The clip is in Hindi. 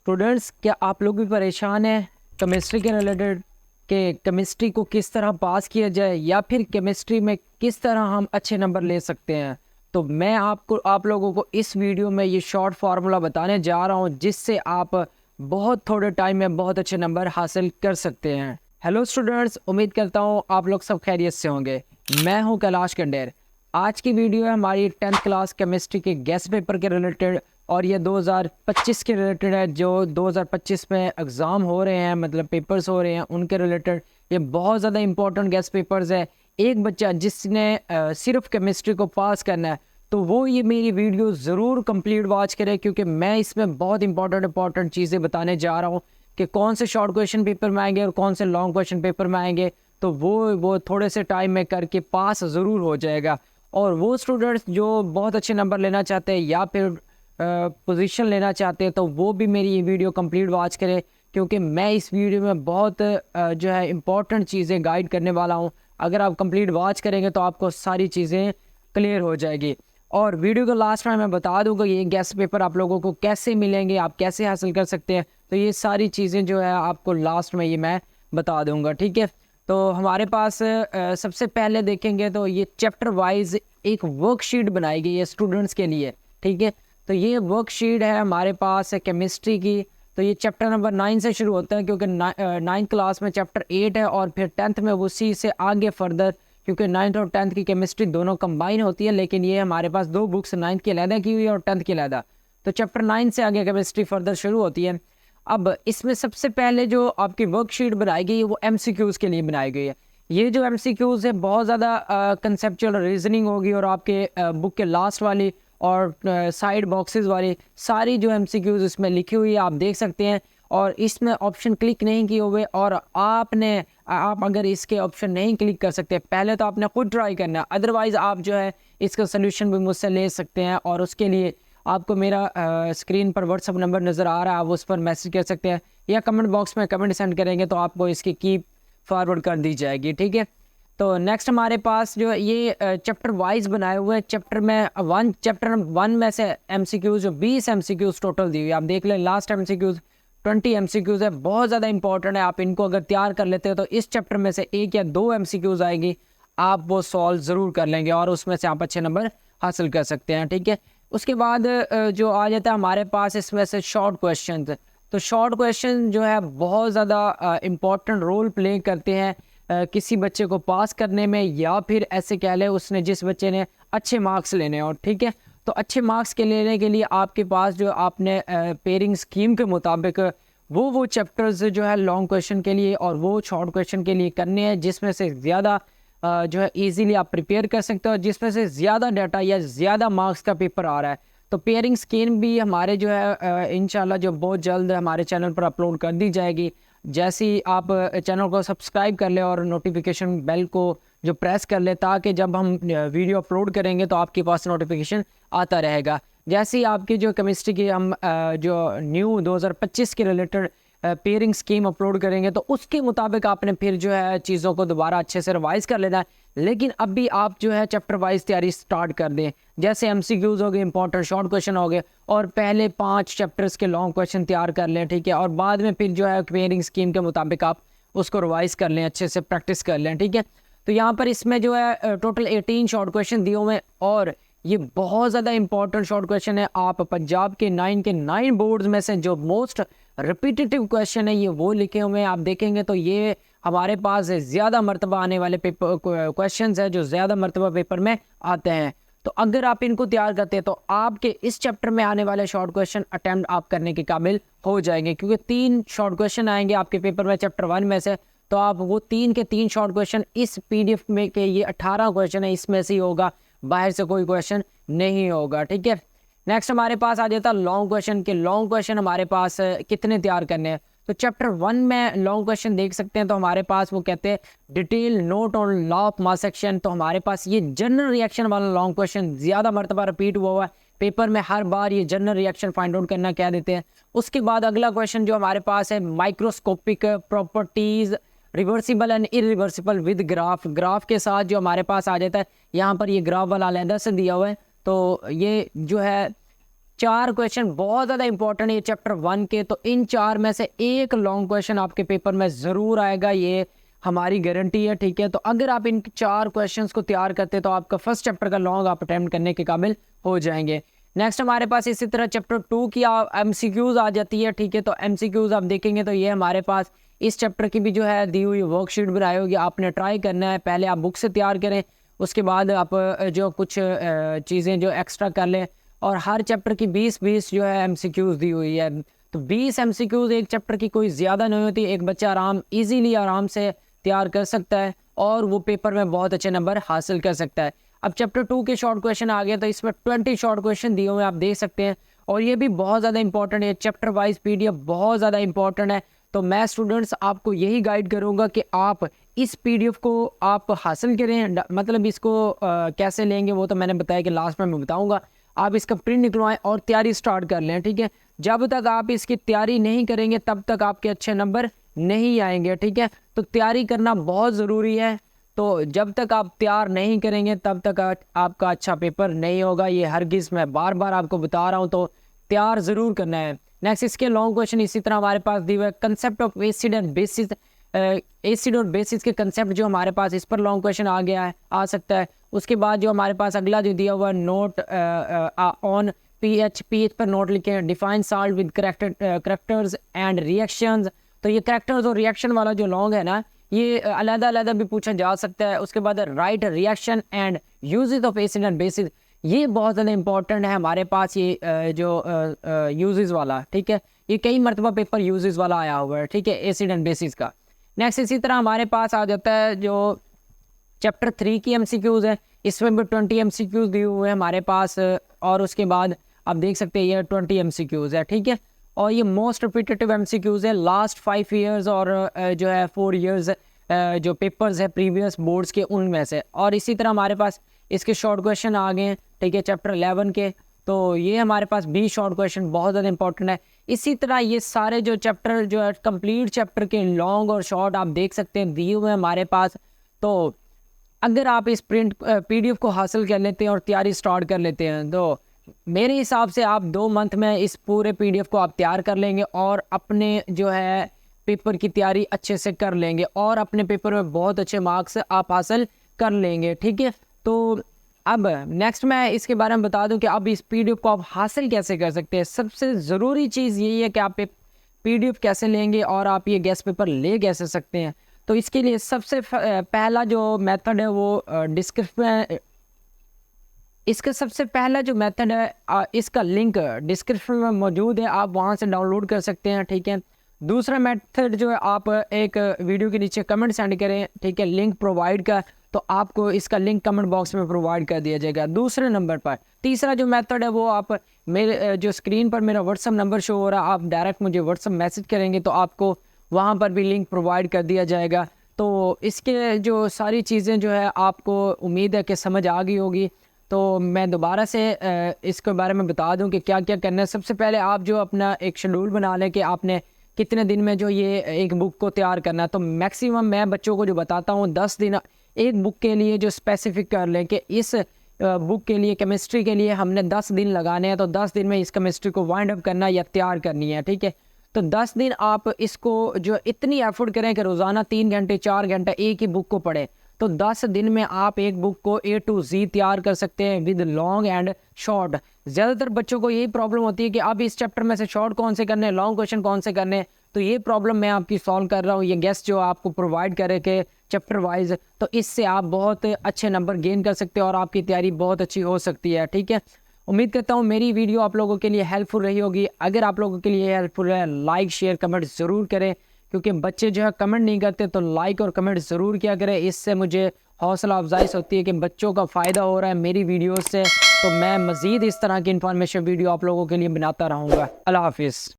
स्टूडेंट्स, क्या आप लोग भी परेशान हैं केमिस्ट्री के रिलेटेड कि केमिस्ट्री को किस तरह पास किया जाए या फिर केमिस्ट्री में किस तरह हम अच्छे नंबर ले सकते हैं। तो मैं आप लोगों को इस वीडियो में ये शॉर्ट फार्मूला बताने जा रहा हूँ जिससे आप बहुत थोड़े टाइम में बहुत अच्छे नंबर हासिल कर सकते हैं। हेलो स्टूडेंट्स, उम्मीद करता हूँ आप लोग सब खैरियत से होंगे। मैं हूँ कैलाश कंडेर। आज की वीडियो है हमारी 10th क्लास केमिस्ट्री के गेस्ट पेपर के रिलेटेड और ये 2025 के रिलेटेड है। जो 2025 में एग्ज़ाम हो रहे हैं, मतलब पेपर्स हो रहे हैं, उनके रिलेटेड ये बहुत ज़्यादा इंपॉर्टेंट गेस्ट पेपर्स है। एक बच्चा जिसने सिर्फ केमिस्ट्री को पास करना है तो वो ये मेरी वीडियो ज़रूर कंप्लीट वॉच करे, क्योंकि मैं इसमें बहुत इंपॉर्टेंट चीज़ें बताने जा रहा हूँ कि कौन से शॉर्ट क्वेश्चन पेपर में आएंगे और कौन से लॉन्ग क्वेश्चन पेपर में आएंगे। तो वो थोड़े से टाइम में करके पास ज़रूर हो जाएगा। और वो स्टूडेंट्स जो बहुत अच्छे नंबर लेना चाहते हैं या फिर पोजीशन लेना चाहते हैं तो वो भी मेरी ये वीडियो कंप्लीट वॉच करें, क्योंकि मैं इस वीडियो में बहुत जो है इम्पोर्टेंट चीज़ें गाइड करने वाला हूँ। अगर आप कंप्लीट वॉच करेंगे तो आपको सारी चीज़ें क्लियर हो जाएगी। और वीडियो के लास्ट में मैं बता दूंगा ये गेस्ट पेपर आप लोगों को कैसे मिलेंगे, आप कैसे हासिल कर सकते हैं। तो ये सारी चीज़ें जो है आपको लास्ट में ये मैं बता दूंगा, ठीक है। तो हमारे पास सबसे पहले देखेंगे तो ये चैप्टर वाइज एक वर्कशीट बनाई गई है स्टूडेंट्स के लिए, ठीक है। तो ये वर्कशीट है हमारे पास है केमिस्ट्री की। तो ये चैप्टर नंबर 9 से शुरू होता है, क्योंकि 9th क्लास में चैप्टर 8 है और फिर 10th में उसी से आगे फर्दर, क्योंकि 9th और 10th की केमिस्ट्री दोनों कंबाइन होती है। लेकिन ये हमारे पास दो बुक्स 9th की अलहदा की हुई है और 10th की अलहदा। तो चैप्टर 9 से आगे केमिस्ट्री फर्दर शुरू होती है। अब इसमें सबसे पहले जो आपकी वर्कशीट बनाई गई है वो MCQs के लिए बनाई गई है। ये जो MCQs है बहुत ज़्यादा कंसेप्चुअल रीजनिंग होगी और आपके बुक के लास्ट वाली और साइड बॉक्सेस वाली सारी जो MCQs इसमें लिखी हुई है आप देख सकते हैं। और इसमें ऑप्शन क्लिक नहीं किए हुए और आप अगर इसके ऑप्शन नहीं क्लिक कर सकते, पहले तो आपने खुद ट्राई करना है, अदरवाइज़ आप जो है इसका सोल्यूशन भी मुझसे ले सकते हैं। और उसके लिए आपको मेरा स्क्रीन पर व्हाट्सअप नंबर नज़र आ रहा है, आप उस पर मैसेज कर सकते हैं या कमेंट बॉक्स में कमेंट सेंड करेंगे तो आपको इसकी की फॉरवर्ड कर दी जाएगी, ठीक है। तो नेक्स्ट हमारे पास जो ये चैप्टर वाइज बनाए हुए हैं। चैप्टर 1 में से MCQs जो 20 MCQs टोटल दी हुई है, आप देख लें। लास्ट MCQs 20 MCQs है, बहुत ज़्यादा इंपॉर्टेंट है। आप इनको अगर तैयार कर लेते हो तो इस चैप्टर में से 1 या 2 MCQs आएगी, आप वो सॉल्व ज़रूर कर लेंगे और उसमें से आप अच्छे नंबर हासिल कर सकते हैं, ठीक है। उसके बाद जो आ जाता है हमारे पास इसमें से शॉर्ट क्वेश्चन। तो शॉर्ट क्वेश्चन जो है बहुत ज़्यादा इम्पॉर्टेंट रोल प्ले करते हैं किसी बच्चे को पास करने में, या फिर ऐसे कह लें उसने जिस बच्चे ने अच्छे मार्क्स लेने हो, ठीक है। तो अच्छे मार्क्स के लेने के लिए आपके पास जो आपने पेयरिंग स्कीम के मुताबिक वो चैप्टर्स जो है लॉन्ग क्वेश्चन के लिए और वो शॉर्ट क्वेश्चन के लिए करने हैं, जिसमें से ज़्यादा जो है इजीली आप प्रिपेयर कर सकते हो, जिसमें से ज़्यादा डाटा या ज़्यादा मार्क्स का पेपर आ रहा है। तो पेयरिंग स्कीम भी हमारे जो है इंशाल्लाह जो बहुत जल्द हमारे चैनल पर अपलोड कर दी जाएगी। जैसे ही आप चैनल को सब्सक्राइब कर ले और नोटिफिकेशन बेल को जो प्रेस कर ले, ताकि जब हम वीडियो अपलोड करेंगे तो आपके पास नोटिफिकेशन आता रहेगा। जैसे ही आपकी जो केमिस्ट्री की हम जो न्यू 2025 के रिलेटेड पेयरिंग स्कीम अपलोड करेंगे तो उसके मुताबिक आपने फिर जो है चीज़ों को दोबारा अच्छे से रिवाइज कर लेना है। लेकिन अब भी आप जो है चैप्टर वाइज तैयारी स्टार्ट कर दें। जैसे MCQs हो गए, इंपॉर्टेंट शॉर्ट क्वेश्चन हो गए, और पहले 5 चैप्टर्स के लॉन्ग क्वेश्चन तैयार कर लें, ठीक है। और बाद में फिर जो है पेयरिंग स्कीम के मुताबिक आप उसको रिवाइज कर लें, अच्छे से प्रैक्टिस कर लें, ठीक है। तो यहाँ पर इसमें जो है टोटल 18 शॉर्ट क्वेश्चन दिए हुए हैं और ये बहुत ज़्यादा इंपॉर्टेंट शॉर्ट क्वेश्चन है। आप पंजाब के 9 बोर्ड्स में से जो मोस्ट रिपीटेटिव क्वेश्चन है ये वो लिखे हुए हैं। आप देखेंगे तो ये हमारे पास ज़्यादा मरतबा आने वाले पेपर क्वेश्चंस है जो ज़्यादा मरतबा पेपर में आते हैं। तो अगर आप इनको तैयार करते हैं तो आपके इस चैप्टर में आने वाले शॉर्ट क्वेश्चन अटैम्प्ट आप करने के काबिल हो जाएंगे, क्योंकि 3 शॉर्ट क्वेश्चन आएंगे आपके पेपर में चैप्टर 1 में से। तो आप वो 3 के 3 शॉर्ट क्वेश्चन इस PDF में के ये 18 क्वेश्चन है इसमें से ही होगा, बाहर से कोई क्वेश्चन नहीं होगा, ठीक है। नेक्स्ट हमारे पास आ जाता है लॉन्ग क्वेश्चन के। लॉन्ग क्वेश्चन हमारे पास कितने तैयार करने हैं। तो चैप्टर 1 में लॉन्ग क्वेश्चन देख सकते हैं। तो हमारे पास वो कहते हैं detail note on law of mass section. तो हमारे पास ये जनरल रिएक्शन वाला लॉन्ग क्वेश्चन ज़्यादा मरतबा रिपीट हुआ है पेपर में, हर बार ये जनरल रिएक्शन फाइंड आउट करना कह देते हैं। उसके बाद अगला क्वेश्चन जो हमारे पास है microscopic properties reversible and irreversible with graph. Graph के साथ जो हमारे पास आ जाता है, यहाँ पर ये ग्राफ वाला अलहदा से दिया हुआ है। तो ये जो है 4 क्वेश्चन बहुत ज़्यादा इंपॉर्टेंट है चैप्टर 1 के। तो इन 4 में से एक लॉन्ग क्वेश्चन आपके पेपर में ज़रूर आएगा, ये हमारी गारंटी है, ठीक है। तो अगर आप इन 4 क्वेश्चंस को तैयार करते तो आपका फर्स्ट चैप्टर का लॉन्ग आप अटेम्प्ट करने के काबिल हो जाएंगे। नेक्स्ट हमारे पास इसी तरह चैप्टर 2 की MCQs आ जाती है, ठीक है। तो MCQs आप देखेंगे तो ये हमारे पास इस चैप्टर की भी जो है दी हुई वर्कशीट बनाई होगी, आपने ट्राई करना है। पहले आप बुक से तैयार करें, उसके बाद आप जो कुछ चीज़ें जो एक्स्ट्रा कर लें। और हर चैप्टर की 20-20 जो है MCQs दी हुई है। तो 20 MCQs एक चैप्टर की कोई ज़्यादा नहीं होती, एक बच्चा आराम से तैयार कर सकता है और वो पेपर में बहुत अच्छे नंबर हासिल कर सकता है। अब चैप्टर 2 के शॉर्ट क्वेश्चन आ गए, तो इसमें 20 शॉर्ट क्वेश्चन दिए हुए आप देख सकते हैं। और ये भी बहुत ज़्यादा इंपॉर्टेंट है, चैप्टर वाइज PDF बहुत ज़्यादा इंपॉर्टेंट है। तो मैं स्टूडेंट्स आपको यही गाइड करूँगा कि आप इस PDF को आप हासिल करें। मतलब इसको कैसे लेंगे वो तो मैंने बताया कि लास्ट में मैं बताऊँगा। आप इसका प्रिंट निकलवाएं और तैयारी स्टार्ट कर लें, ठीक है। जब तक आप इसकी तैयारी नहीं करेंगे तब तक आपके अच्छे नंबर नहीं आएंगे, ठीक है। तो तैयारी करना बहुत ज़रूरी है। तो जब तक आप तैयार नहीं करेंगे तब तक आपका अच्छा पेपर नहीं होगा, ये हरगिज़ मैं बार बार आपको बता रहा हूँ। तो तैयार ज़रूर करना है। नेक्स्ट इसके लॉन्ग क्वेश्चन इसी तरह हमारे पास दिए हुए concept of acid and bases. Acid और बेसिस के कंसेप्ट जो हमारे पास, इस पर लॉन्ग क्वेश्चन आ गया है, आ सकता है। उसके बाद जो हमारे पास अगला जो दिया हुआ नोट ऑन पीएच पर नोट लिखे, define salt with characters and reactions. तो ये करैक्टर्स और रिएक्शन वाला जो लॉन्ग है ना, ये अलग-अलग भी पूछा जा सकता है। उसके बाद right reaction and uses of acid and bases, ये बहुत ज़्यादा इंपॉर्टेंट है हमारे पास, ये जो यूजेस वाला, ठीक है। ये कई मरतबा पेपर यूजेस वाला आया हुआ है, ठीक है, एसिड एंड बेसिस का। नेक्स्ट इसी तरह हमारे पास आ जाता है जो चैप्टर 3 की MCQs है, इसमें भी 20 MCQs दिए हुए हैं हमारे पास। और उसके बाद आप देख सकते हैं ये 20 MCQs है, ठीक है। और ये मोस्ट रिपीटेटिव MCQs है लास्ट 5 ईयर्स और जो है 4 ईयर्स जो पेपर्स है प्रीवियस बोर्ड्स के, उनमें से। और इसी तरह हमारे पास इसके शॉर्ट क्वेश्चन आ गए हैं, ठीक है, चैप्टर 11 के। तो ये हमारे पास 20 शॉर्ट क्वेश्चन बहुत ज़्यादा इंपॉर्टेंट है। इसी तरह ये सारे जो चैप्टर जो है कंप्लीट चैप्टर के लॉन्ग और शॉर्ट आप देख सकते हैं दिए हुए हैं हमारे पास। तो अगर आप इस प्रिंट PDF को हासिल कर लेते हैं और तैयारी स्टार्ट कर लेते हैं तो मेरे हिसाब से आप 2 मंथ में इस पूरे PDF को आप तैयार कर लेंगे और अपने जो है पेपर की तैयारी अच्छे से कर लेंगे और अपने पेपर में बहुत अच्छे मार्क्स आप हासिल कर लेंगे, ठीक है। तो अब नेक्स्ट मैं इसके बारे में बता दूं कि अब इस PDF को आप हासिल कैसे कर सकते हैं। सबसे ज़रूरी चीज़ यही है कि आप PDF कैसे लेंगे और आप ये गेस्ट पेपर ले कैसे सकते हैं। तो इसके लिए सबसे पहला जो मेथड है वो डिस्क्रिप्शन, इसका सबसे पहला जो मेथड है इसका लिंक डिस्क्रिप्शन में मौजूद है, आप वहां से डाउनलोड कर सकते हैं, ठीक है। दूसरा मेथड जो है आप एक वीडियो के नीचे कमेंट सेंड करें, ठीक है, लिंक प्रोवाइड का, तो आपको इसका लिंक कमेंट बॉक्स में प्रोवाइड कर दिया जाएगा दूसरे नंबर पर। तीसरा जो मेथड है वो आप मेरे जो स्क्रीन पर मेरा व्हाट्सअप नंबर शो हो रहा है, आप डायरेक्ट मुझे व्हाट्सअप मैसेज करेंगे तो आपको वहाँ पर भी लिंक प्रोवाइड कर दिया जाएगा। तो इसके जो सारी चीज़ें जो है आपको उम्मीद है कि समझ आ गई होगी। तो मैं दोबारा से इसके बारे में बता दूं कि क्या क्या करना है। सबसे पहले आप जो अपना एक शेड्यूल बना लें कि आपने कितने दिन में जो ये एक बुक को तैयार करना है। तो मैक्सिमम मैं बच्चों को जो बताता हूँ 10 दिन एक बुक के लिए जो स्पेसिफिक कर लें कि इस बुक के लिए केमिस्ट्री के लिए हमने 10 दिन लगाने हैं, तो 10 दिन में इस केमिस्ट्री को वाइंड अप करना या तैयार करनी है, ठीक है। तो 10 दिन आप इसको जो इतनी एफर्ट करें कि रोज़ाना 3 घंटे 4 घंटे एक ही बुक को पढ़ें, तो 10 दिन में आप एक बुक को A to Z तैयार कर सकते हैं विद लॉन्ग एंड शॉर्ट। ज़्यादातर बच्चों को यही प्रॉब्लम होती है कि अब इस चैप्टर में से शॉर्ट कौन से करने हैं, लॉन्ग क्वेश्चन कौन से करने हैं। तो ये प्रॉब्लम मैं आपकी सॉल्व कर रहा हूँ, ये गेस्ट जो आपको प्रोवाइड करे के चैप्टर वाइज, तो इससे आप बहुत अच्छे नंबर गेन कर सकते हैं और आपकी तैयारी बहुत अच्छी हो सकती है, ठीक है। उम्मीद करता हूँ मेरी वीडियो आप लोगों के लिए हेल्पफुल रही होगी। अगर आप लोगों के लिए हेल्पफुल है, लाइक शेयर कमेंट ज़रूर करें, क्योंकि बच्चे जो है कमेंट नहीं करते, तो लाइक और कमेंट ज़रूर किया करें। इससे मुझे हौसला अफजाई होती है कि बच्चों का फ़ायदा हो रहा है मेरी वीडियोस से। तो मैं मज़ीद इस तरह की इन्फॉर्मेशन वीडियो आप लोगों के लिए बनाता रहूँगा। अल्लाह हाफिज़।